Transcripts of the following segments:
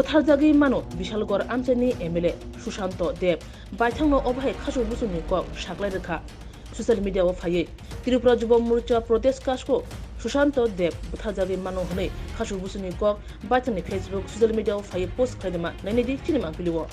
Bwtharjagwi Mano Bishalgor Amchani MLA Sushanta Dev Baithangno Obhai Kasku Busuni Kok Shaklai Rekha Social media o Faye Tripura Jubo Morcha Protest Kasku Sushanta Dev Bwtharjagwi Mano Hwnwi Kasku Busuni Kok Baithangni Facebook social media o Faye post Khaidema Nainidi Chinima Piliwo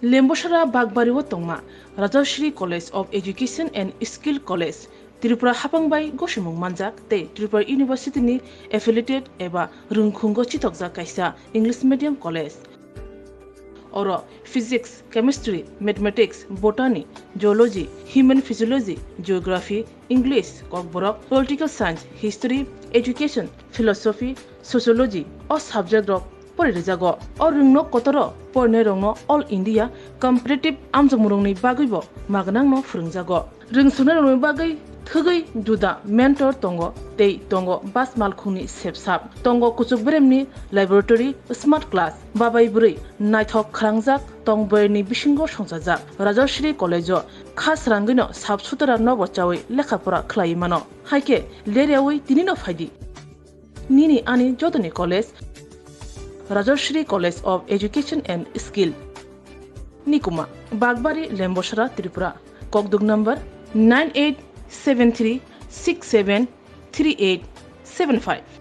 Lembosara Bagbariwo Tongma Rajashri College of Education and Skill College Tripura Hapangbai Goshimung Manjak te Tripura University ni affiliated eba Rungkhungo Chitokja Kaisa English Medium College Oro Physics, Chemistry, Mathematics, Botany, Geology, Human Physiology, Geography, English, Kokborok, Political Science, History, Education, Philosophy, Sociology or subject of Porijago or Rungno Kotoro Pornerongno All India Competitive Amjamurongni Bagibo Magnangno Frungjago Rungsuna Bagai Thugai Duda Mentor Tongo Tei Tongo Bas Malkhuni Sepsap Tongo Kuchukbremni Laboratory Smart Class Babai Buri Naithok Krangjak Tongberni Bishingo Songsajak Rajashri College Khas Rangino Sabsutara Nobochawi Lekhapura Klaimano Haike Leriawi Tinino Faidi Nini Ani Jotani College Rajashri College of Education and Skill Nikuma Bagbari Lembosara Tripura Kokdug number 9873673875